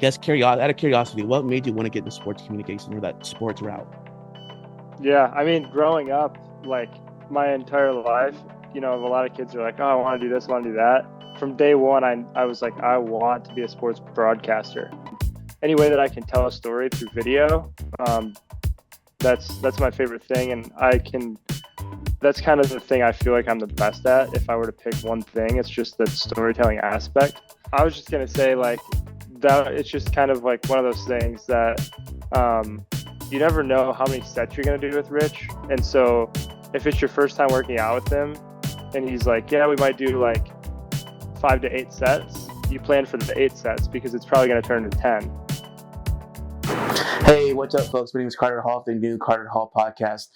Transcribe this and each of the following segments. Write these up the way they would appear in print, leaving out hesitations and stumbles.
out of curiosity, what made you want to get into sports communication or that sports route? Yeah, I mean, growing up, like my entire life, a lot of kids are like, "Oh, I want to do this, I want to do that." From day one, I was like, I want to be a sports broadcaster. Any way that I can tell a story through video, that's my favorite thing, and I can. That's kind of the thing I feel like I'm the best at. If I were to pick one thing, it's just the storytelling aspect. I was just gonna say like that. It's just kind of like one of those things that you never know how many sets you're gonna do with Rich, and so if it's your first time working out with him, and he's like, "Yeah, we might do like 5 to 8 sets," you plan for the 8 sets because it's probably gonna turn to 10. Hey, what's up, folks? My name is Carter Hall of the new Carter Hall podcast.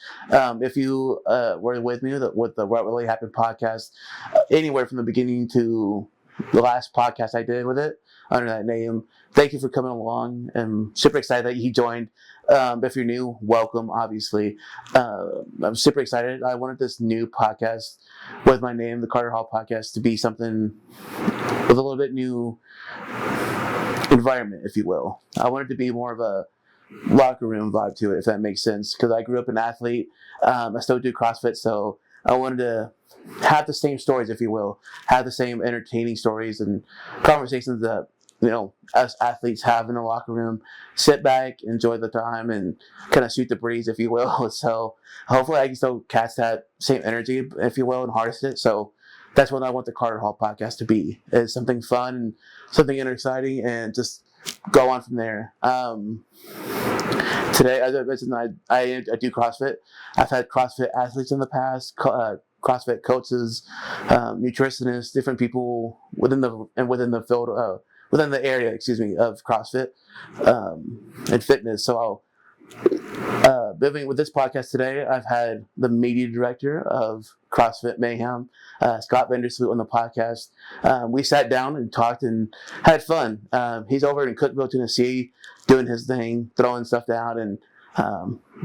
If you were with me with the What Really Happened podcast, anywhere from the beginning to the last podcast I did with it under that name, thank you for coming along. I'm super excited that you joined. If you're new, welcome, obviously. I'm super excited. I wanted this new podcast with my name, the Carter Hall podcast, to be something with a little bit new environment, if you will. I wanted to be more of a locker room vibe to it, if that makes sense, because I grew up an athlete. I still do CrossFit, so I wanted to have the same stories, if you will, have the same entertaining stories and conversations that us athletes have in the locker room. Sit back, enjoy the time, and kind of shoot the breeze, if you will. So hopefully, I can still catch that same energy, if you will, and harness it. So that's what I want the Carter Hall podcast to be: is something fun, something exciting, and just go on from there. Today, as I mentioned, I do CrossFit. I've had CrossFit athletes in the past, CrossFit coaches, nutritionists, different people within the field, within the area, of CrossFit and fitness. So I'll moving with this podcast today, I've had the media director of CrossFit Mayhem, Scott Vander Sloot, on the podcast. We sat down and talked and had fun. He's over in Cookeville, Tennessee, doing his thing, throwing stuff down and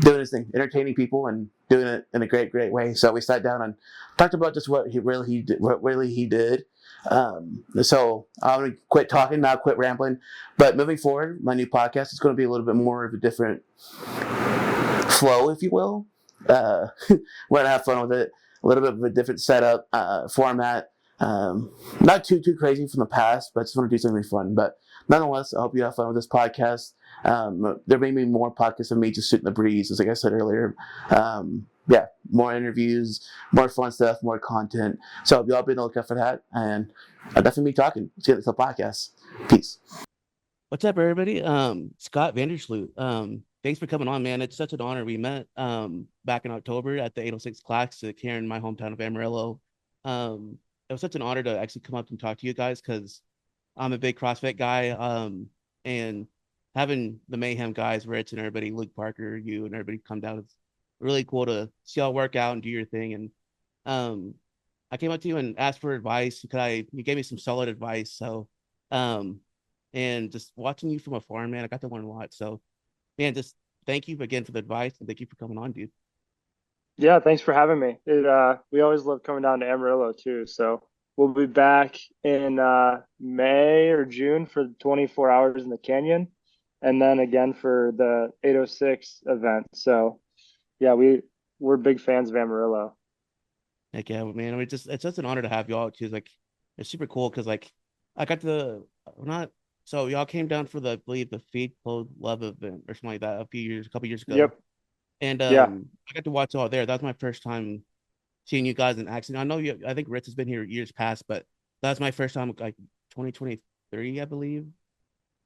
doing his thing, entertaining people and doing it in a great way. So we sat down and talked about just what he did. So I'm going to quit talking, now quit rambling. But moving forward, my new podcast is going to be a little bit more of a different flow, if you will. We're going to have fun with it. A little bit of a different setup, format. Not too crazy from the past, but just want to do something fun. But nonetheless, I hope you have fun with this podcast. There may be more podcasts of me just shooting the breeze, as like I said earlier. Yeah, more interviews, more fun stuff, more content. So y'all be on the lookout for that. And I'll definitely be talking. See you at the podcast. Peace. What's up, everybody? Scott Vander Sloot. Thanks for coming on, man. It's such an honor. We met back in October at the 806 Classic here in my hometown of Amarillo. It was such an honor to actually come up and talk to you guys because I'm a big CrossFit guy. And having the Mayhem guys, Rich and everybody, Luke Parker, you and everybody come down, it's really cool to see y'all work out and do your thing. And I came up to you and asked for advice because you gave me some solid advice. So and just watching you from afar, man, I got to learn a lot. So man, just thank you again for the advice and thank you for coming on, dude. Yeah, thanks for having me. We always love coming down to Amarillo too. So we'll be back in May or June for 24 hours in the canyon, and then again for the 806 event. So yeah, we're big fans of Amarillo. Heck yeah, man. I mean, it's just an honor to have y'all too. Like, it's super cool because like I got to not so y'all came down for the I believe the Feed Clothes Love event or something like that a couple years ago. Yep. And Yeah. I got to watch all there. That was my first time seeing you guys in action. I know you. I think Ritz has been here years past, but that's my first time, like 2023, I believe.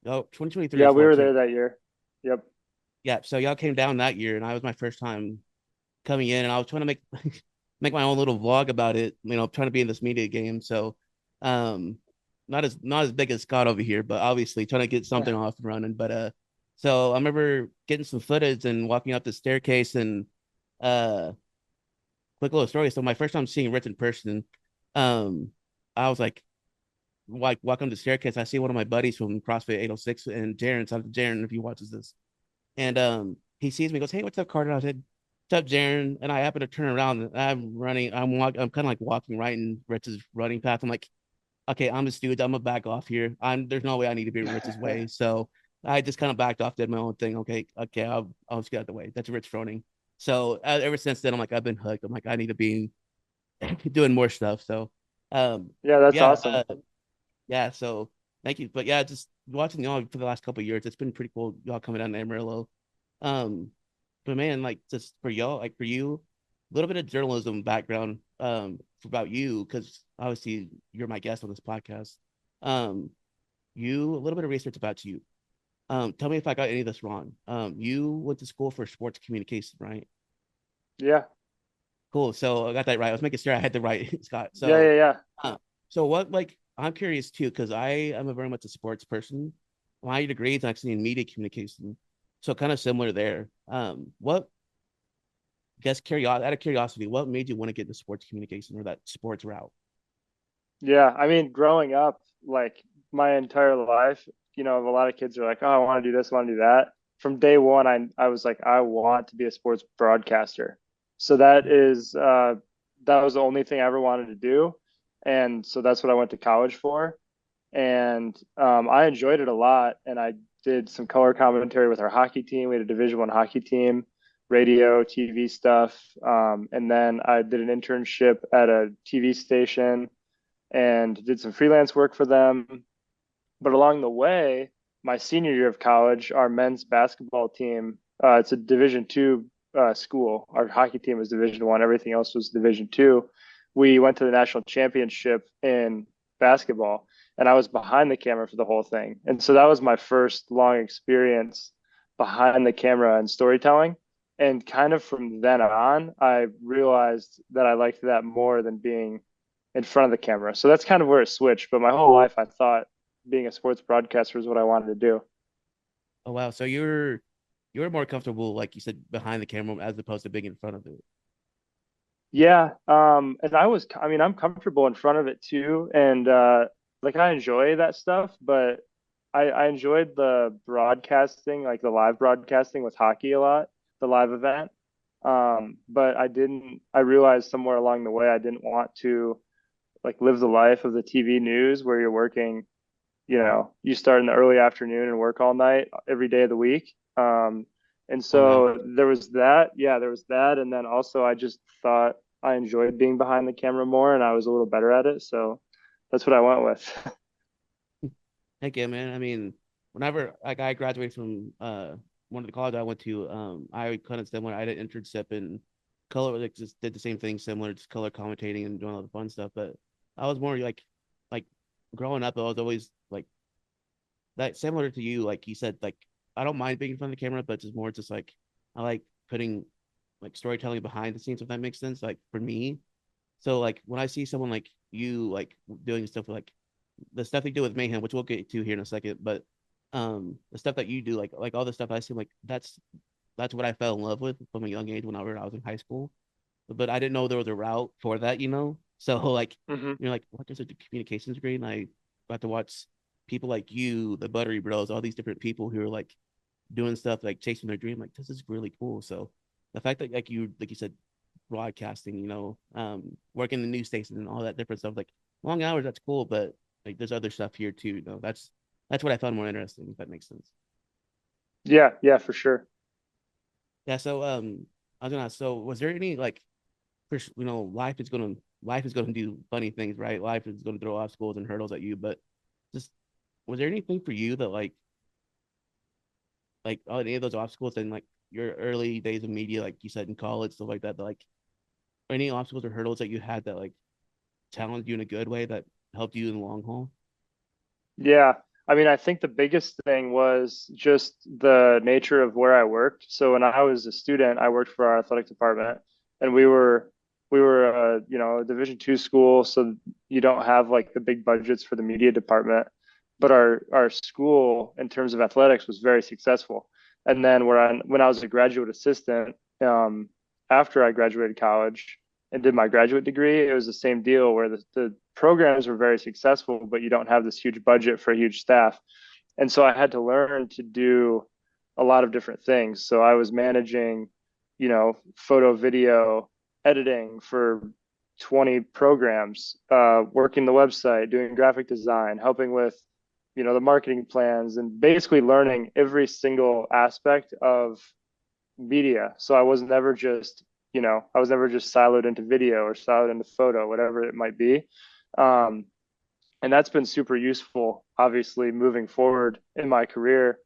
Oh, 2023 Yeah, as we well were too. there that year. Yep. Yeah, so y'all came down that year, and I was my first time coming in, and I was trying to make make my own little vlog about it. Trying to be in this media game. So, um, not as big as Scott over here, but obviously trying to get something off and running. But so I remember getting some footage and walking up the staircase and uh quick little story. So my first time seeing Rich in person, um, I was like walking the staircase. I see one of my buddies from CrossFit 806 and Jaron. So Jaron, if he watches this, and he sees me, goes, "Hey, what's up, Carter?" I said, "What's up, Jaron?" And I happen to turn around. And I'm running. I'm kind of like walking right in Rich's running path. I'm like, okay, I'm a student. I'm gonna back off here. There's no way I need to be Rich's way. So I just kind of backed off, did my own thing. Okay, I'll just get out of the way. That's Rich Froning. So ever since then, I'm like, I've been hooked. I'm like, I need to be doing more stuff. So, Yeah, that's yeah, awesome. yeah. So thank you. But yeah, just watching y'all for the last couple of years, it's been pretty cool. Y'all coming down to Amarillo. Um, but man, like just for y'all, like for you, a little bit of journalism background about you, because obviously you're my guest on this podcast. Um, you a little bit of research about you. Tell me if I got any of this wrong. You went to school for sports communication, right? Yeah. Cool. So I got that right. I was making sure I had the right Scott. Yeah, So, yeah, yeah. uh, so what? Like, I'm curious too, because I am a very much a sports person. My degree is actually in media communication, so kind of similar there. What? Guess curiosity. Out of curiosity, what made you want to get into sports communication or that sports route? Yeah, I mean, growing up, like my entire life, a lot of kids are like, "Oh, I want to do this, I want to do that." From day one, I was like, I want to be a sports broadcaster. So that was the only thing I ever wanted to do, and so that's what I went to college for. And I enjoyed it a lot. And I did some color commentary with our hockey team. We had a Division I hockey team, radio, TV stuff, and then I did an internship at a TV station and did some freelance work for them. But along the way, my senior year of college, our men's basketball team, it's a Division II school. Our hockey team was Division I. Everything else was Division II. We went to the national championship in basketball, and I was behind the camera for the whole thing. And so that was my first long experience behind the camera and storytelling. And kind of from then on, I realized that I liked that more than being in front of the camera. So that's kind of where it switched. But my whole life, I thought being a sports broadcaster is what I wanted to do. Oh wow, so you're more comfortable, like you said, behind the camera as opposed to being in front of it. Yeah, and I mean, I'm comfortable in front of it too, and like I enjoy that stuff, but I enjoyed the broadcasting, like the live broadcasting with hockey a lot, the live event. But I realized somewhere along the way I didn't want to like live the life of the TV news where you're working, you start in the early afternoon and work all night every day of the week. And Oh wow. so there was that. Yeah, there was that. And then also, I just thought I enjoyed being behind the camera more and I was a little better at it. So that's what I went with. Heck yeah, man. I mean, whenever like I graduated from one of the college I went to, I kind of similar. I did an internship in color, like just did the same thing, similar, just color commentating and doing all the fun stuff. But I was more like growing up, I was always like that similar to you, like you said, like I don't mind being in front of the camera, but it's more just like I like putting like storytelling behind the scenes, if that makes sense. Like for me, so like when I see someone like you like doing stuff like the stuff you do with Mayhem, which we'll get to here in a second, but the stuff that you do, like all the stuff I see, like that's what I fell in love with from a young age whenever I was in high school. But I didn't know there was a route for that, you know. So like Hmm. you're like, what, there's a communications degree, and I got to watch people like you, the Buttery Bros, all these different people who are like doing stuff like chasing their dream. Like this is really cool. So the fact that like you said, broadcasting, working the news station and all that different stuff, like long hours, that's cool, but like there's other stuff here too. That's what I found more interesting, if that makes sense. Yeah, yeah, for sure. Yeah. So I was gonna ask, so was there any like life is gonna do funny things, right? Life is gonna throw obstacles and hurdles at you, but just was there anything for you that like any of those obstacles in like your early days of media, like you said in college, stuff like that, like any obstacles or hurdles that you had that like challenged you in a good way that helped you in the long haul? Yeah. I mean, I think the biggest thing was just the nature of where I worked. So when I was a student, I worked for our athletic department and we were a Division II school, so you don't have like the big budgets for the media department. But our school in terms of athletics was very successful. And then when I was a graduate assistant, after I graduated college, and did my graduate degree, it was the same deal where the programs were very successful, but you don't have this huge budget for a huge staff. And so I had to learn to do a lot of different things. So I was managing, photo, video editing for 20 programs, working the website, doing graphic design, helping with, the marketing plans, and basically learning every single aspect of media. So I was never just siloed into video or siloed into photo, whatever it might be. Um, and that's been super useful, obviously, moving forward in my career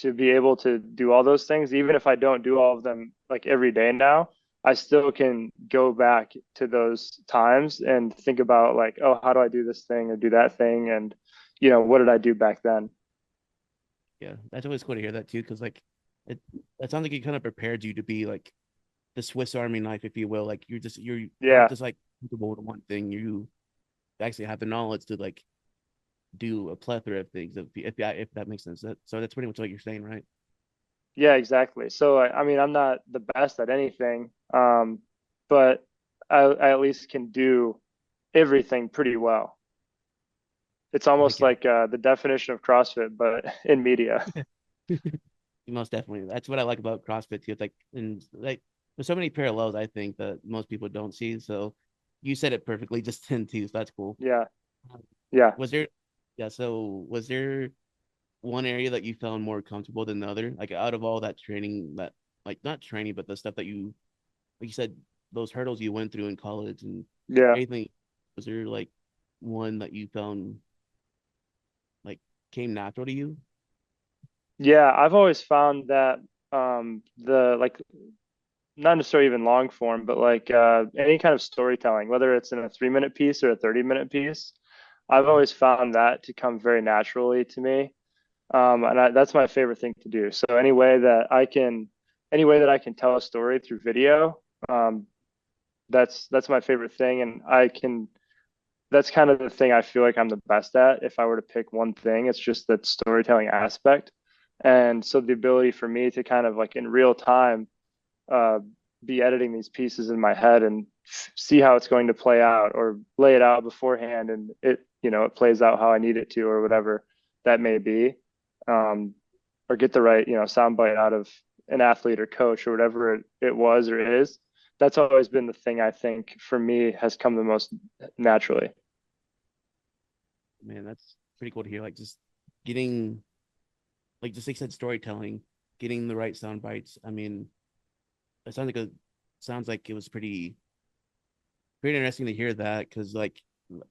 to be able to do all those things. Even if I don't do all of them like every day now, I still can go back to those times and think about like, oh, how do I do this thing or do that thing? And, what did I do back then? Yeah, that's always cool to hear that too, because like it sounds like it kind of prepared you to be like the Swiss Army knife, if you will. Like you're not Yeah. just like comfortable with one thing. You actually have the knowledge to like do a plethora of things. If that makes sense. So that's pretty much what you're saying, right? Yeah, exactly. So I mean, I'm not the best at anything, but I at least can do everything pretty well. It's Heck almost yeah. like the definition of CrossFit, but in media. Most definitely. That's what I like about CrossFit too. It's like, and like there's so many parallels I think that most people don't see. So you said it perfectly just then too. So that's cool. Yeah, Um, yeah, Was there, yeah. So was there one area that you found more comfortable than the other? Like out of all that training, that like not training, but the stuff that like you said, those hurdles you went through in college and yeah, everything. Was there like one that you found like came natural to you? yeah. I've always found that the like not necessarily even long form, but like any kind of storytelling, whether it's in a 3 minute piece or a 30-minute piece, I've always found that to come very naturally to me. That's my favorite thing to do. So any way that I can tell a story through video, um, that's my favorite thing, and that's kind of the thing I feel like I'm the best at. If I were to pick one thing, it's just that storytelling aspect, and so the ability for me to kind of like in real time uh, be editing these pieces in my head and see how it's going to play out, or lay it out beforehand, and it plays out how I need it to, or whatever that may be, um, or get the right soundbite out of an athlete or coach or whatever it was or is. That's always been the thing I think for me has come the most naturally. Man, that's pretty cool to hear. Like just getting like just like said storytelling, getting the right sound bites. I mean, it sounds like it was pretty interesting to hear that because like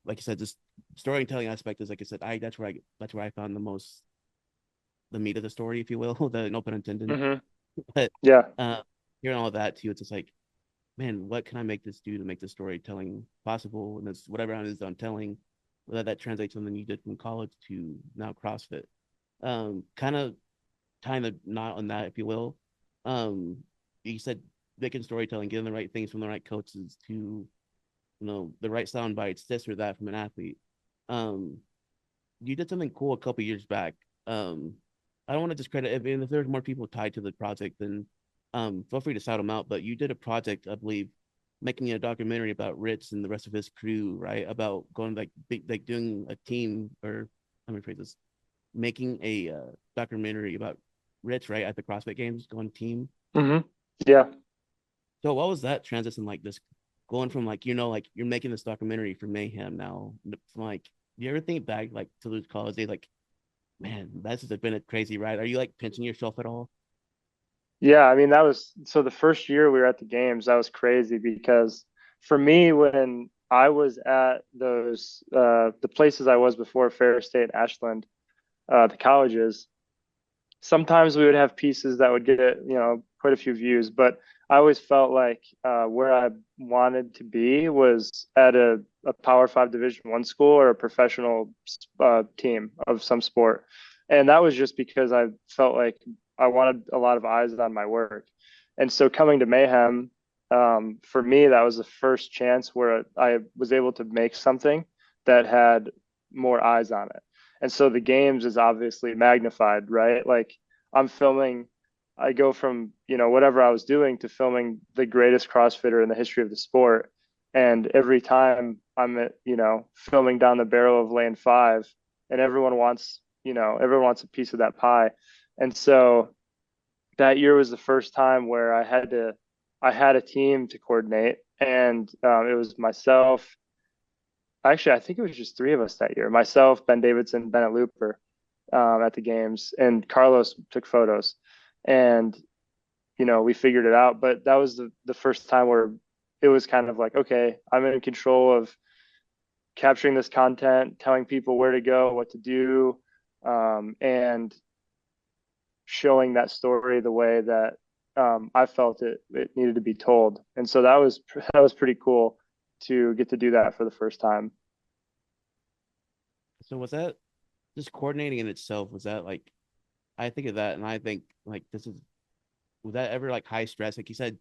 I said, just storytelling aspect is like I said, I that's where I found the meat of the story, if you will, the no pun intended. Hmm. But Yeah. hearing all of that too, it's just like, man, what can I make this do to make the storytelling possible? And that's whatever it is I'm telling, whether that translates something you did from college to now CrossFit. Kind of tying the knot on that, if you will. Um, you said making storytelling, getting the right things from the right coaches to, the right sound bites, this or that from an athlete. Um, you did something cool a couple years back. Um, I don't want to discredit it, and if there's more people tied to the project, then feel free to shout them out. But you did a project, I believe, making a documentary about Rich and the rest of his crew, right? About going like big, like doing a team, or let me phrase this, making a documentary about Rich, right, at the CrossFit Games, going team. Hmm. Yeah. So what was that transition like? This going from like like you're making this documentary for Mayhem now, from like, do you ever think back like to those college days, like, man, that's just been a crazy ride? Are you like pinching yourself at all? Yeah, I mean that was so the first year we were at the games, that was crazy because for me when I was at those the places I was before, Ferris State and Ashland, the colleges, sometimes we would have pieces that would get quite a few views, but I always felt like where I wanted to be was at a Power Five Division One school or a professional team of some sport, and that was just because I felt like I wanted a lot of eyes on my work, and so coming to Mayhem, for me that was the first chance where I was able to make something that had more eyes on it. And so the games is obviously magnified, right? Like I'm filming, I go from, whatever I was doing to filming the greatest CrossFitter in the history of the sport. And every time I'm filming down the barrel of lane five, and everyone wants a piece of that pie. And so that year was the first time where I had a team to coordinate. and it was myself. Actually, I think it was just three of us that year. Myself, Ben Davidson, Bennett Looper, at the games, and Carlos took photos, and we figured it out. But that was the first time where it was kind of like, okay, I'm in control of capturing this content, telling people where to go, what to do, and showing that story the way that I felt it needed to be told. And so that was pretty cool to get to do that for the first time. So was that just coordinating in itself? Was that like I think of that and I think like this is was that ever like high stress? Like you said,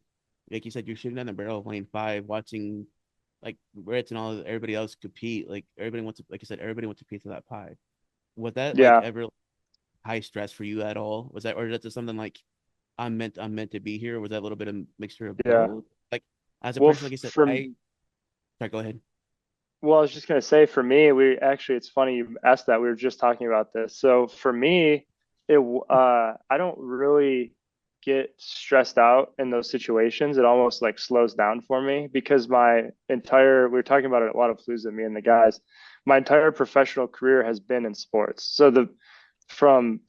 you're shooting down the barrel of lane five, watching like Ritz and all everybody else compete. Like everybody wants to, like you said, everybody wants a piece of that pie. Was that like Yeah. ever high stress for you at all? Was that, or is that just something like I'm meant to be here? Or was that a little bit of mixture of Yeah. both? Like as a Well, person, like you said, from I sorry, go ahead. well, I was just gonna say for me, we actually it's funny you asked that. We were just talking about this. So for me, I don't really get stressed out in those situations. It almost like slows down for me because we were talking about it a lot of Palooza, me and the guys. My entire professional career has been in sports. So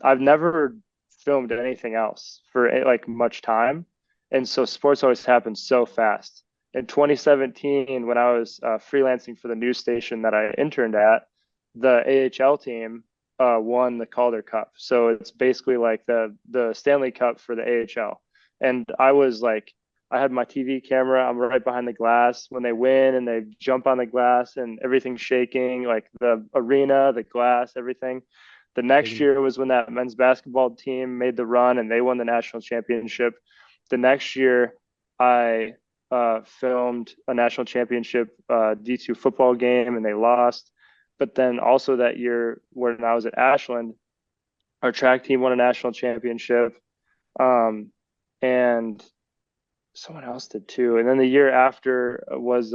I've never filmed anything else for like much time, and so sports always happens so fast. In 2017, when I was freelancing for the news station that I interned at, the AHL team won the Calder Cup. So it's basically like the Stanley Cup for the AHL. And I was like, I had my TV camera. I'm right behind the glass when they win and they jump on the glass and everything's shaking, like the arena, the glass, everything. The next Taking year was when that men's basketball team made the run and they won the national championship. The next year, I filmed a national championship D2 football game and they lost. But then also that year, when I was at Ashland, our track team won a national championship. Um, and someone else did too. And then the year after was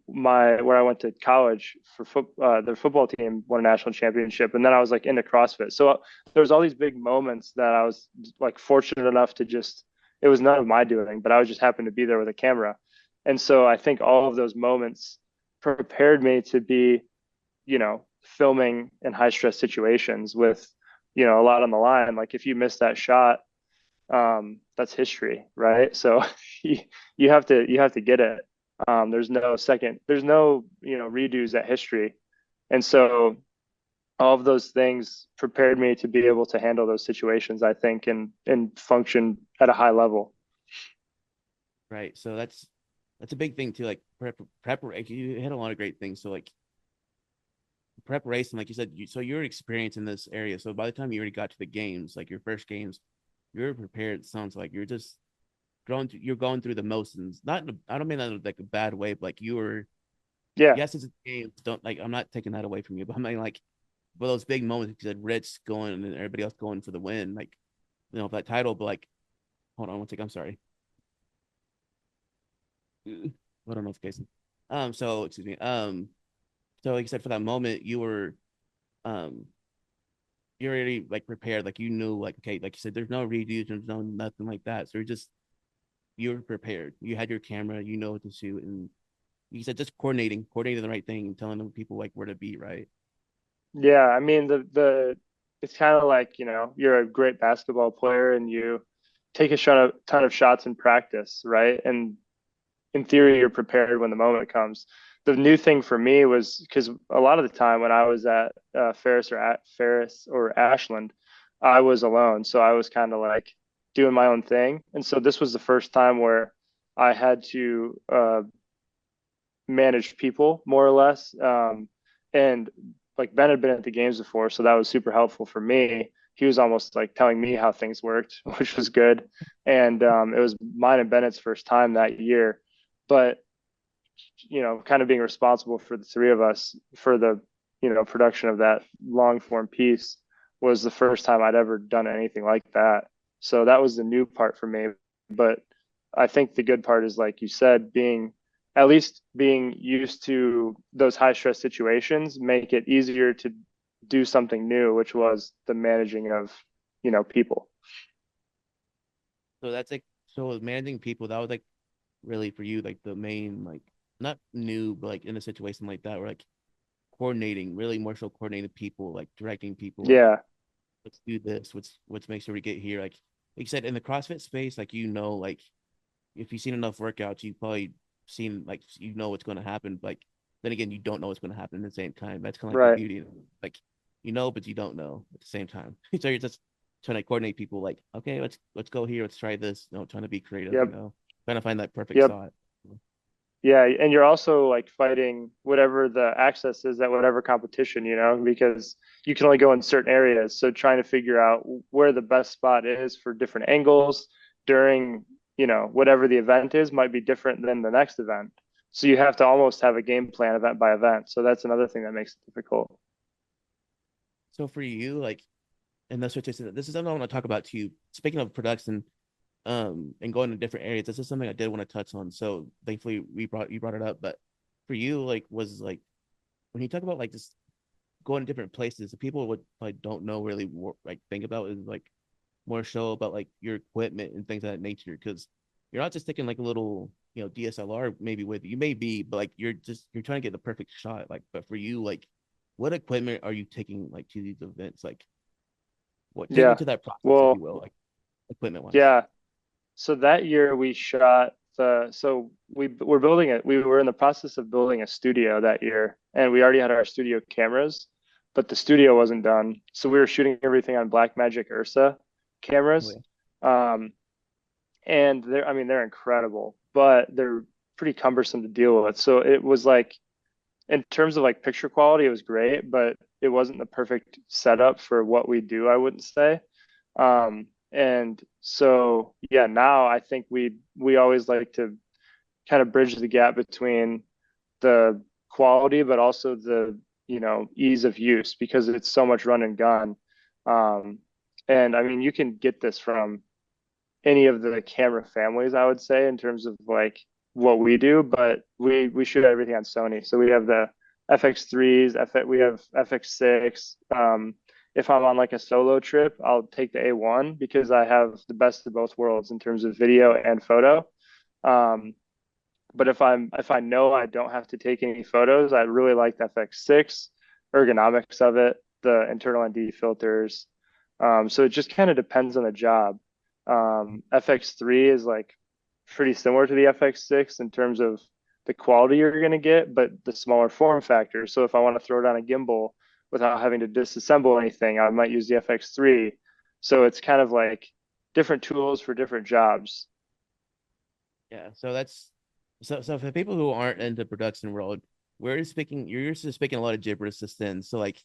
my where I went to college for the football team won a national championship, and then I was like into CrossFit. So there was all these big moments that I was like fortunate enough to just. It was none of my doing, but I was just happened to be there with a camera, and so I think all of those moments prepared me to be, filming in high stress situations with, a lot on the line. Like if you miss that shot, that's history, right? So you, you have to get it. There's no, redos at history. And so all of those things prepared me to be able to handle those situations, I think, and function at a high level. right. So that's a big thing too. Like preparation. You hit a lot of great things. So like preparation, like you said, so you're experienced in this area. So by the time you already got to the games, like your first games, you're prepared. It sounds like you're going through the motions. Not I don't mean that in like a bad way, but like you were Yeah. yes, it's a game. Don't like I'm not taking that away from you, but I mean like for those big moments you said Rich going and everybody else going for the win, like that title, but like hold on one second, I'm sorry. What a notification. So excuse me. So like you said, for that moment um you're already like prepared, like you knew like okay, like you said, there's no redos, there's no nothing like that. So you were prepared. You had your camera, you know what to shoot, and you said just coordinating the right thing and telling the people like where to be, right? Yeah. I mean, it's kind of like, you're a great basketball player and you take a ton of shots in practice, right? And in theory, you're prepared when the moment comes. The new thing for me was because a lot of the time when I was at Ferris or Ashland, I was alone, so I was kind of like doing my own thing, and so this was the first time where I had to manage people more or less. And like Ben had been at the games before, so that was super helpful for me. He was almost like telling me how things worked, which was good. And it was mine and Bennett's first time that year, but kind of being responsible for the three of us for the production of that long form piece was the first time I'd ever done anything like that. So that was the new part for me. But I think the good part is, like you said, being used to those high stress situations make it easier to do something new, which was the managing of, people. So that's like so managing people, that was like really for you like the main like not new but like in a situation like that where like coordinating really more so coordinating people like directing people like Yeah, let's do this let's make sure we get here like you said in the CrossFit space like like if you've seen enough workouts you've probably seen like you know what's going to happen like then again you don't know what's going to happen at the same time that's kind of like the right. beauty like you know but you don't know at the same time so you're just trying to coordinate people like okay let's go here let's try this trying to be creative Yep. trying to find that perfect Yep. shot. Yeah, and you're also like fighting whatever the access is at whatever competition, because you can only go in certain areas. So trying to figure out where the best spot is for different angles during, whatever the event is might be different than the next event. So you have to almost have a game plan event by event. So that's another thing that makes it difficult. So for you like and that's what this is something I want to talk about to you speaking of production and going to different areas this is something I did want to touch on so thankfully you brought it up but for you like was like when you talk about like just going to different places the people would like don't know really like think about is like more so about like your equipment and things of that nature because you're not just taking like a little DSLR maybe with you may be but like you're trying to get the perfect shot like but for you like what equipment are you taking like to these events like what take me Yeah. to that process if you Well, will like equipment wise. yeah. So that year we shot so we were in the process of building a studio that year and we already had our studio cameras, but the studio wasn't done. So we were shooting everything on Blackmagic Ursa Oh cameras. yeah. Um, and I mean, they're incredible, but they're pretty cumbersome to deal with. So it was like, in terms of like picture quality, it was great, but it wasn't the perfect setup for what we do, I wouldn't say. And so yeah, now I think we always like to kind of bridge the gap between the quality, but also the ease of use because it's so much run and gun. Um, and I mean, you can get this from any of the camera families, I would say, in terms of like what we do, but we shoot everything on Sony. So we have the FX3s, we have FX6. If I'm on like a solo trip, I'll take the A1 because I have the best of both worlds in terms of video and photo. Um, but if I know I don't have to take any photos, I really like the FX6 ergonomics of it, the internal ND filters. So it just kind of depends on the job. FX3 is like pretty similar to the FX6 in terms of the quality you're going to get, but the smaller form factor. So if I want to throw it on a gimbal without having to disassemble anything, I might use the FX3. So it's kind of like different tools for different jobs. Yeah, so that's so for people who aren't into production world, you're used to speaking a lot of gibberish just then. So like,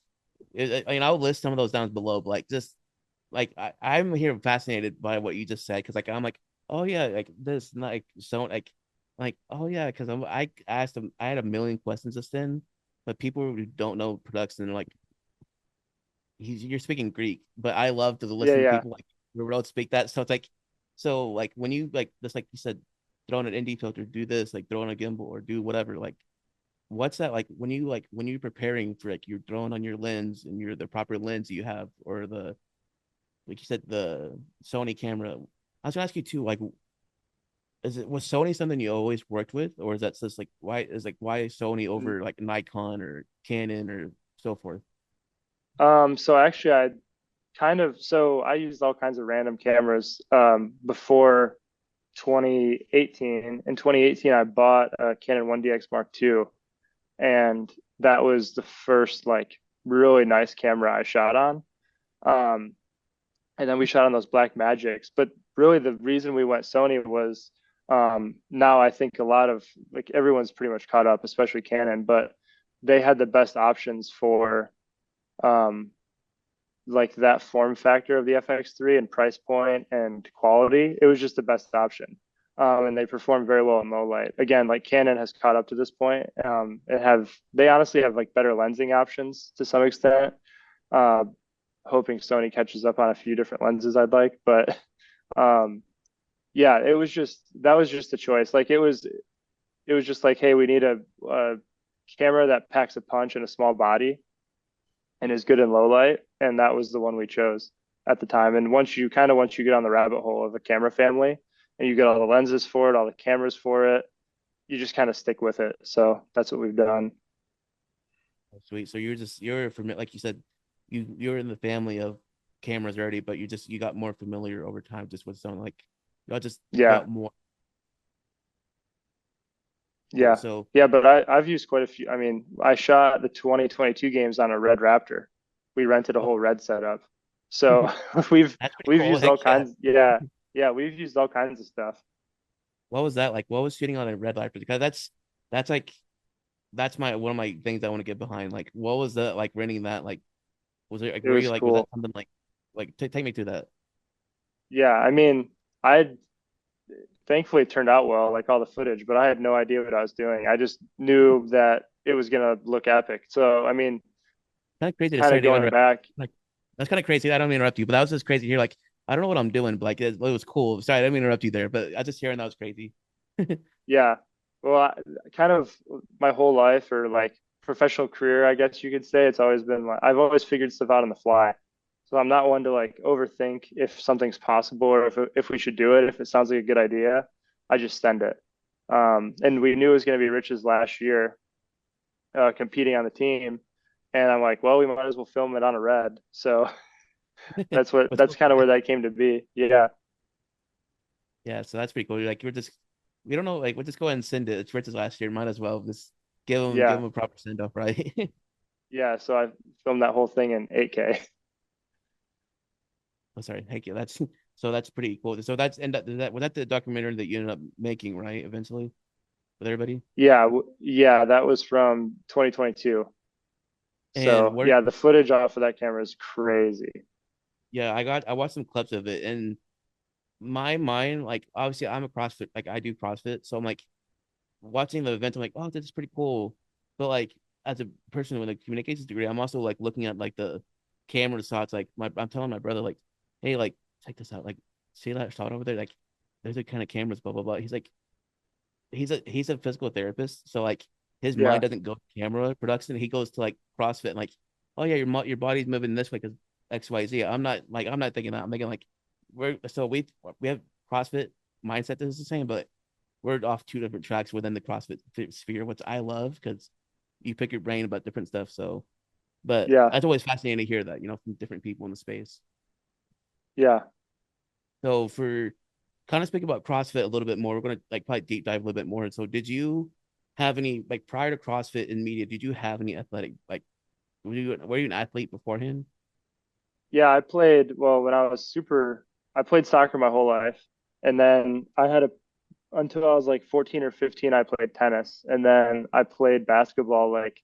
I mean, I'll list some of those down below, but like just like I'm here fascinated by what you just said because like I'm like, oh yeah, like this like so like oh yeah, because I asked them, I had a million questions just then, but people who don't know production like you're speaking Greek, but I love to Yeah, listen to yeah. people like who don't speak that. So it's like, so like when you like just like you said, throw on an indie filter, do this, like throw on a gimbal or do whatever. Like, what's that like when you're preparing for like you're throwing on your lens and you're the proper lens you have or the like you said the Sony camera. I was gonna ask you too, like, was Sony something you always worked with, or is that just like why Sony over like Nikon or Canon or so forth? So actually, I used all kinds of random cameras before 2018. In 2018, I bought a Canon 1DX Mark II, and that was the first like really nice camera I shot on. Um, and then we shot on those Black Magics. But really, the reason we went Sony was now I think a lot of like everyone's pretty much caught up, especially Canon, but they had the best options for um, like that form factor of the FX3 and price point and quality. It was just the best option. And they perform very well in low light. Again, like Canon has caught up to this point. They honestly have like better lensing options to some extent. Uh, Hoping Sony catches up on a few different lenses I'd like, but um, yeah, that was just a choice. Like it was just like, hey, we need a camera that packs a punch in a small body and is good in low light, and that was the one we chose at the time. And once you get on the rabbit hole of a camera family, and you get all the lenses for it, all the cameras for it. You just kind of stick with it. So that's what we've done. Sweet. So you're familiar, like you said, you're in the family of cameras already, but you got more familiar over time just with something like y'all just Yeah. got more cool. Yeah. So Yeah. But I've used quite a few. I mean, I shot the 2022 games on a Red Raptor. We rented a oh, whole Red setup. So we've, that's pretty we've cool. used all Heck yeah. kinds. Yeah. Yeah. We've used all kinds of stuff. What was that like? What was shooting on a red light? Because that's like that's my one of my things I want to get behind. Like, what was that like renting that? Like, was it like It were you was like was that cool. something like take me through that? Yeah. I mean, I thankfully it turned out well, like all the footage, but I had no idea what I was doing. I just knew that it was going to look epic. So, I mean, Kind of crazy to kind say of to going interrupt. back, Like, that's kind of crazy. I don't mean to interrupt you, but that was just crazy. You're like, I don't know what I'm doing, but like it was cool. Sorry, I didn't mean to interrupt you there, but I just hearing that was crazy. yeah. Well, kind of my whole life or like professional career, I guess you could say, it's always been like I've always figured stuff out on the fly. So I'm not one to like overthink if something's possible or if we should do it. If it sounds like a good idea, I just send it. And we knew it was going to be Rich's last year competing on the team, and I'm like, well, we might as well film it on a red. So Let's that's go kind for of where it. that came to be. Yeah, Yeah, so that's pretty cool. You're like, we don't know, like we'll just go ahead and send it. It's Rich's last year. Might as well just give yeah, him a proper send off, right? yeah. So I filmed that whole thing in 8K. Oh, sorry. Thank you. That's so that's pretty cool. So that's and that was that the documentary that you ended up making, right? Eventually with everybody. Yeah, yeah. That was from 2022. And So where yeah, the footage off of that camera is crazy. yeah, I watched some clips of it and my mind, like obviously I'm a CrossFit, like I do CrossFit. So I'm like watching the event, I'm like, oh, this is pretty cool. But like as a person with a communications degree, I'm also like looking at like the camera shots. Like I'm telling my brother, like, hey, like check this out. Like, see that shot over there? Like, there's a kind of cameras, blah blah blah. He's like, he's a physical therapist, so like his mind Yeah, doesn't go to camera production. He goes to like CrossFit and like, oh yeah, your body's moving this way because XYZ. I'm not thinking that. I'm thinking like we have CrossFit mindset that is the same, but we're off two different tracks within the CrossFit sphere, which I love because you pick your brain about different stuff. So, but yeah, it's always fascinating to hear that, from different people in the space. yeah. So for kind of speak about CrossFit a little bit more, we're gonna like probably deep dive a little bit more. So did you have any like prior to CrossFit in media, did you have any athletic like were you an athlete beforehand? Yeah, I played, well, when I was super, I played soccer my whole life. And then until I was like 14 or 15, I played tennis. And then I played basketball like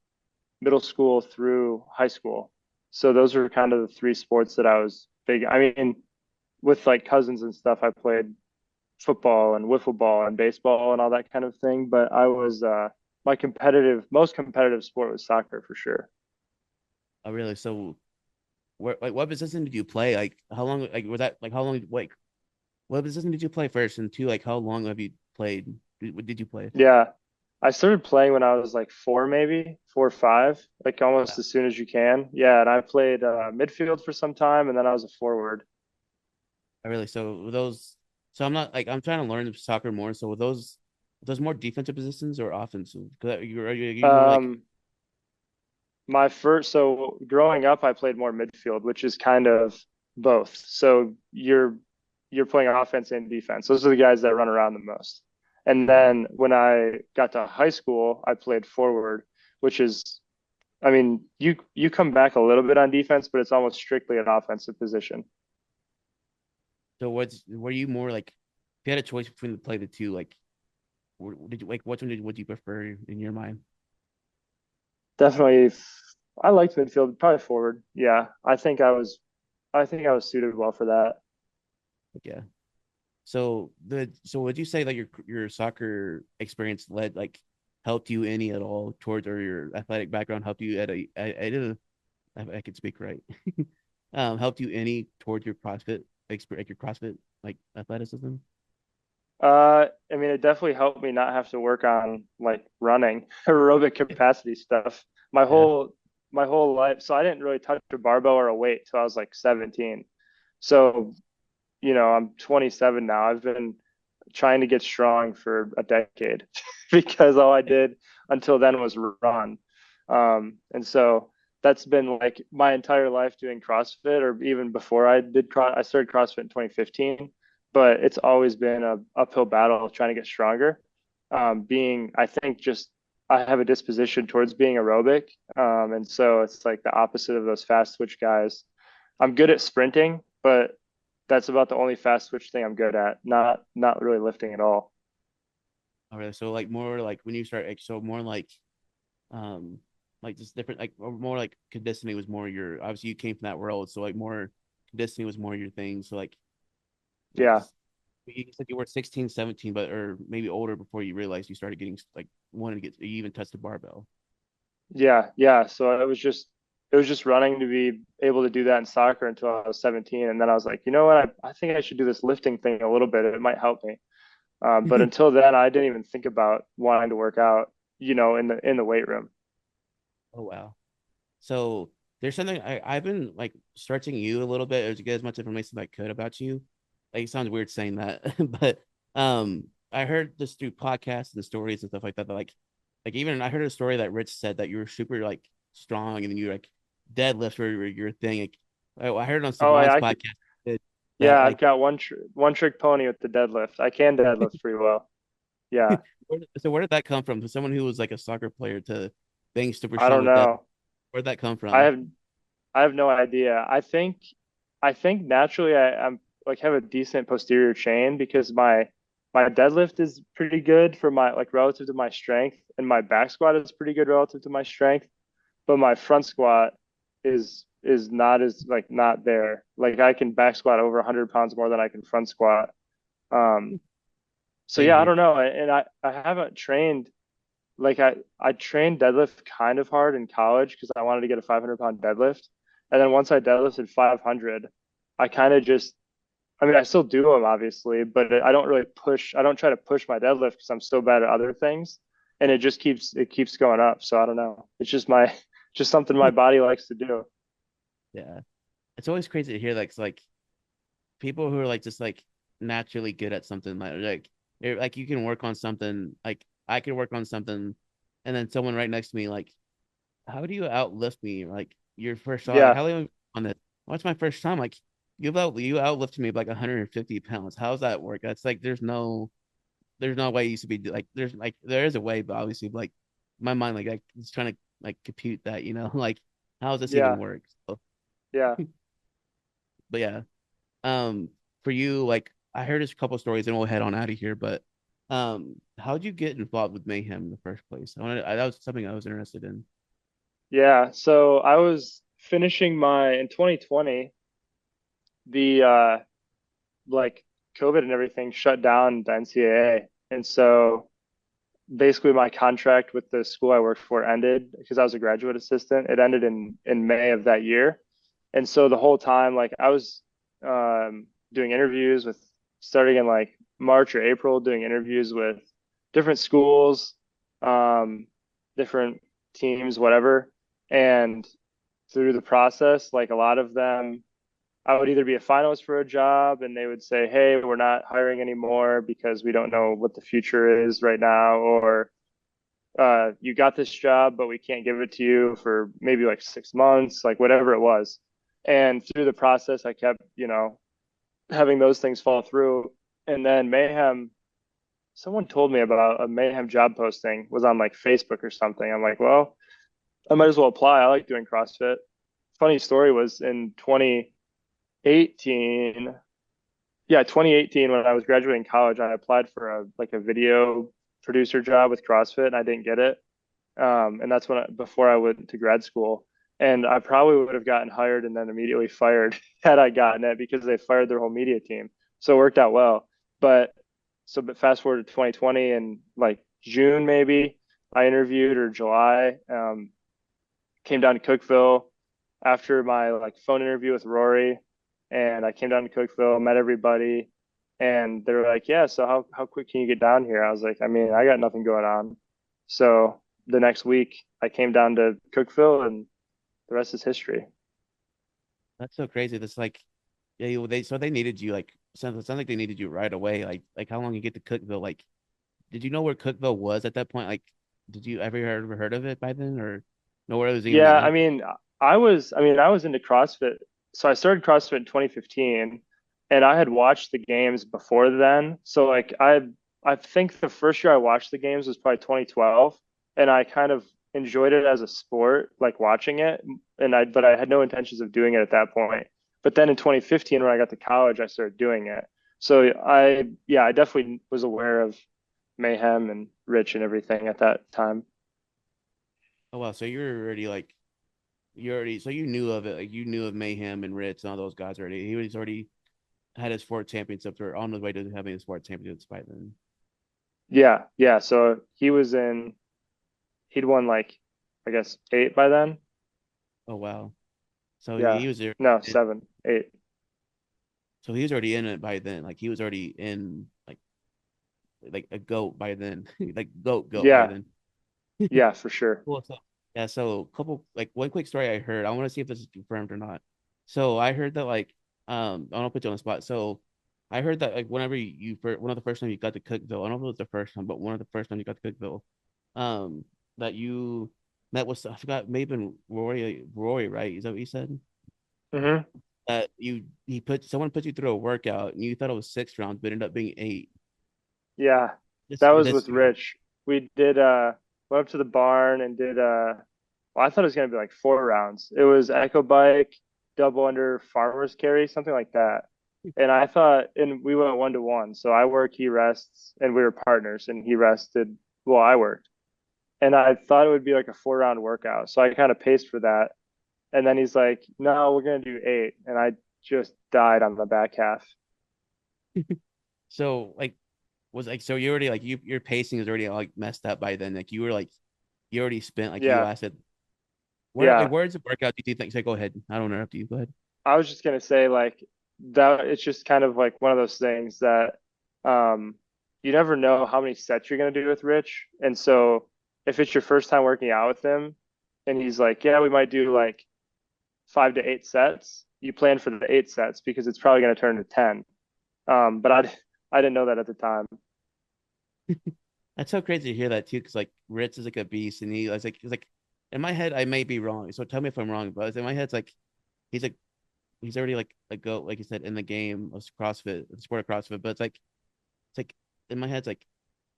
middle school through high school. So those were kind of the three sports that I was big. I mean, with like cousins and stuff, I played football and wiffle ball and baseball and all that kind of thing. But my most competitive sport was soccer for sure. Oh really? So where like what position did you play? Like how long like was that like how long like what position did you play first? And two, like how long have you played? What did you play? Yeah. I started playing when I was like four, maybe 4 or 5, like almost Yeah. as soon as you can. Yeah. And I played midfield for some time and then I was a forward. I really so I'm not like I'm trying to learn soccer more. So those more defensive positions or offensive? Because are you more like Um, so growing up, I played more midfield, which is kind of both. So you're playing offense and defense. Those are the guys that run around the most. And then when I got to high school, I played forward, which is, I mean, you come back a little bit on defense, but it's almost strictly an offensive position. so were you more like if you had a choice between the play the two, like did you like which one would you prefer in your mind? Definitely, I liked midfield, probably forward. Yeah, I think I was suited well for that. Like, yeah. So would you say that your soccer experience led like helped you any at all towards or your athletic background helped you at I did I could speak right. Helped you any towards your CrossFit experience, like your CrossFit like athleticism? I mean, it definitely helped me not have to work on like running, aerobic capacity stuff. My Yeah. whole my whole life, so I didn't really touch a barbell or a weight till I was like 17. So, I'm 27 now. I've been trying to get strong for a decade because all I did until then was run. And so that's been like my entire life doing CrossFit, or even before I started CrossFit in 2015, but it's always been a uphill battle trying to get stronger. I think just I have a disposition towards being aerobic. And so it's like the opposite of those fast twitch guys. I'm good at sprinting, but that's about the only fast twitch thing I'm good at. Not really lifting at all. All right, so like more like when you start, so more like just different, like or more like conditioning was more your, obviously you came from that world, so like more conditioning was more your thing. So like Yeah. just you said you were 16, 17, but or maybe older before you realized you started getting like wanting to get, you even touched the barbell. Yeah. Yeah. So it was just running to be able to do that in soccer until I was 17. And then I was like, you know what? I think I should do this lifting thing a little bit. It might help me. But until then, I didn't even think about wanting to work out, in the weight room. Oh wow. So there's something I've been like searching you a little bit to get as much information as I could about you. Like it sounds weird saying that, but I heard this through podcasts and stories and stuff like that. That like even I heard a story that Rich said that you were super like strong and then you like deadlift were your thing. Like, I heard it on Oh, Savant's I could, podcast that, yeah, I've like got one trick pony with the deadlift. I can deadlift pretty well. Yeah. so where did that come from? For someone who was like a soccer player to being super I strong don't with dead, know. where'd that come I from? have I have no idea. I think naturally I'm like have a decent posterior chain because my deadlift is pretty good for my like relative to my strength, and my back squat is pretty good relative to my strength, but my front squat is not as like not there. Like I can back squat over 100 pounds more than I can front squat. Um, so Same yeah, I here. don't know, and I haven't trained like I trained deadlift kind of hard in college because I wanted to get a 500-pound deadlift. And then once I deadlifted 500, I kind of just, I mean, I still do them obviously, but I don't really push. I don't try to push my deadlift because I'm so bad at other things, and it keeps going up. So I don't know. It's just just something my body likes to do. Yeah, it's always crazy to hear like people who are like just like naturally good at something like you can work on something, like I can work on something, and then someone right next to me like, how do you outlift me? Like your first shot, like Yeah, how do you on this? What's my first time? Like you outlifted me by like 150 pounds. How does that work? That's like there's no way you should be like there is a way, but obviously like my mind like it's trying to like compute that, like how does this even yeah, work? So, yeah. but yeah. For you, like I heard a couple stories and we'll head on out of here, but how'd you get involved with Mayhem in the first place? That was something I was interested in. Yeah. So I was finishing my in 2020, the like COVID and everything shut down the NCAA. And so basically my contract with the school I worked for ended because I was a graduate assistant. It ended in May of that year. And so the whole time, like I was doing interviews with starting in like March or April, doing interviews with different schools, um, different teams, whatever. And through the process, like a lot of them I would either be a finalist for a job and they would say, hey, we're not hiring anymore because we don't know what the future is right now, or you got this job, but we can't give it to you for maybe like 6 months, like whatever it was. And through the process, I kept, having those things fall through. And then Mayhem, someone told me about a Mayhem job posting was on like Facebook or something. I'm like, well, I might as well apply. I like doing CrossFit. Funny story was in 2018, yeah, 2018 when I was graduating college, I applied for a video producer job with CrossFit and I didn't get it. And that's before I went to grad school. And I probably would have gotten hired and then immediately fired had I gotten it because they fired their whole media team. So it worked out well. But but fast forward to 2020 and like June maybe I interviewed, or July, came down to Cookeville after my like phone interview with Rory, and I came down to Cookeville, met everybody, and they were like, "Yeah, so how quick can you get down here?" I was like, "I mean, I got nothing going on." So the next week, I came down to Cookeville, and the rest is history. That's so crazy. That's like, yeah, they needed you like sounds like they needed you right away. Like how long you get to Cookville? Like, did you know where Cookville was at that point? Like, did you ever heard of it by then, or know where it was even Yeah, at? I mean, I was into CrossFit. So I started CrossFit in 2015, and I had watched the games before then. So like I think the first year I watched the games was probably 2012, and I kind of enjoyed it as a sport, like watching it, but I had no intentions of doing it at that point. But then in 2015, when I got to college, I started doing it. So I definitely was aware of Mayhem and Rich and everything at that time. Oh wow, so you're already like you already so you knew of it, like you knew of Mayhem and Ritz and all those guys already. He was already had his sport championships or on his way to having his sport championships by then. Yeah, yeah. So he'd won like, I guess, eight by then. Oh wow. So Yeah. he was there. No, seven, eight. So he was already in it by then. Like he was already in like a goat by then. Like goat by Yeah. then. Yeah, for sure. Cool. So yeah, so couple like one quick story I heard. I want to see if this is confirmed or not. So I heard that like I don't put you on the spot. So I heard that like whenever one of the first time you got to Cookville, I don't know if it was the first time, but one of the first time you got to Cookville, that you met with I forgot maybe been Roy, right? Is that what you said? Hmm. That he put someone put you through a workout and you thought it was 6 rounds, but it ended up being 8. Yeah. This That was this with Rich. We did went up to the barn and did well, I thought it was gonna be like 4 rounds. It was echo bike, double under farmer's carry, something like that. And I thought, and we went 1-to-1. So I work, he rests, and we were partners, and he rested while I worked. And I thought it would be like a 4 round workout. So I kind of paced for that. And then he's like, no, we're going to do eight. And I just died on the back half. so like was like so you already like your pacing is already like messed up by then. Like you were like you already spent like you Yeah. lasted Yeah. where's the workout do you think? So go ahead. I don't interrupt you. Go ahead. I was just going to say, like, that it's just kind of like one of those things that um, you never know how many sets you're going to do with Rich. And so if it's your first time working out with him and he's like, yeah, we might do like 5 to 8 sets, you plan for the 8 sets because it's probably going to turn to 10. But I didn't know that at the time. That's so crazy to hear that too, because like Ritz is like a beast, and he's like in my head I may be wrong, so tell me if I'm wrong, but in my head it's he's like he's already like a goat, like you said, in the game of CrossFit, the sport of CrossFit. But it's like in my head it's like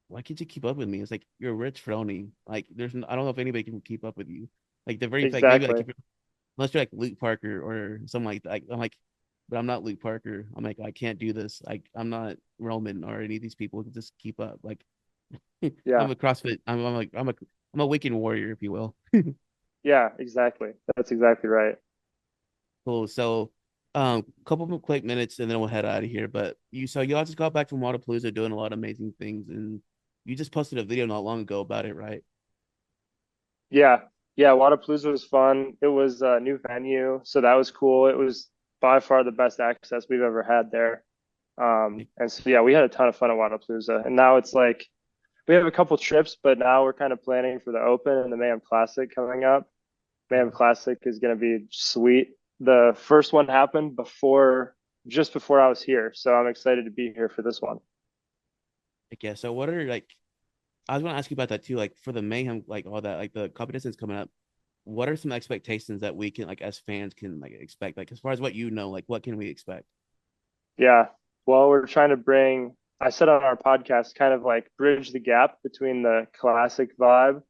why can't you keep up with me? It's like you're Rich Froning. Like I don't know if anybody can keep up with you. Like the very fact maybe like Exactly. if you're, unless you're like Luke Parker or something like that. I'm like, but I'm not Luke Parker. I'm like I can't do this. Like I'm not Roman or any of these people who can just keep up. Like Yeah. I'm a CrossFit. I'm a weekend warrior, if you will. Yeah, exactly. That's exactly right. Cool. So, couple more quick minutes, and then we'll head out of here. But you all just got back from Wadapalooza doing a lot of amazing things, and you just posted a video not long ago about it, right? Yeah. Yeah. Wadapalooza was fun. It was a new venue. So that was cool. It was by far the best access we've ever had there. And so, yeah, we had a ton of fun at Wadapalooza. And now it's like we have a couple trips, but now we're kind of planning for the Open and the Mayhem Classic coming up. Mayhem Classic is going to be sweet. The first one happened just before I was here. So I'm excited to be here for this one. Like, yeah. So, what are like? I was going to ask you about that too. Like for the mayhem, like all that, like the competitions coming up. What are some expectations that we can, like, as fans, can like expect? Like as far as what you know, like what can we expect? Yeah. Well, we're trying to bring, I said on our podcast, kind of like bridge the gap between the classic vibe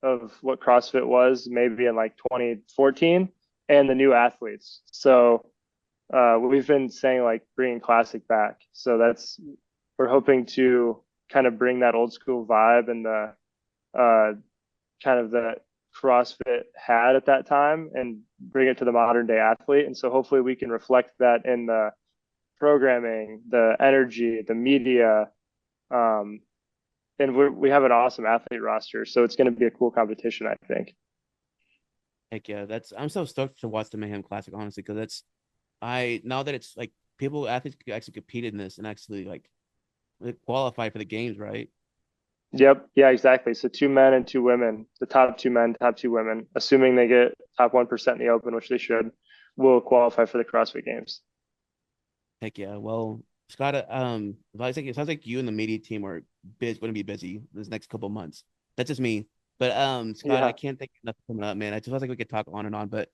of what CrossFit was maybe in like 2014 and the new athletes. So we've been saying like bringing classic back. So we're hoping to kind of bring that old school vibe and the uh, kind of that CrossFit had at that time and bring it to the modern day athlete. And so hopefully we can reflect that in the programming, the energy, the media, um, and we have an awesome athlete roster. So it's going to be a cool competition, I think. Heck yeah, that's I'm so stoked to watch the Mayhem Classic, honestly, because I now that it's like people athletes can actually compete in this and actually like qualify for the games, right? Yep. Yeah, exactly. So 2 men and 2 women, the top 2 men, top 2 women, assuming they get top 1% in the open, which they should, will qualify for the CrossFit Games. Heck yeah. Well, Scott, it sounds like you and the media team are going to be busy this next couple months. That's just me. But Scott, I Yeah. can't think of nothing coming up, man. I just feels like we could talk on and on, but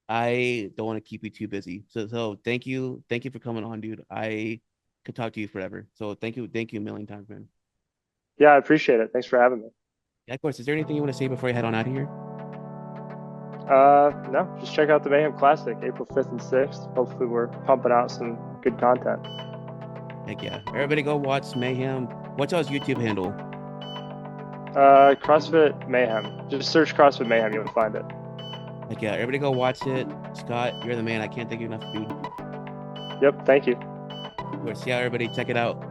I don't want to keep you too busy. So thank you for coming on, dude. I could talk to you forever. So thank you a million times, man. Yeah, I appreciate it. Thanks for having me. Yeah, of course. Is there anything you want to say before you head on out of here? No, just check out the Mayhem Classic, April 5th and 6th. Hopefully, we're pumping out some good content. Heck yeah. Everybody go watch Mayhem. What's y'all's YouTube handle? CrossFit Mayhem. Just search CrossFit Mayhem, you'll find it. Heck yeah. Everybody go watch it. Scott, you're the man. I can't thank you enough, dude. Yep, thank you. Of course. Yeah, everybody check it out.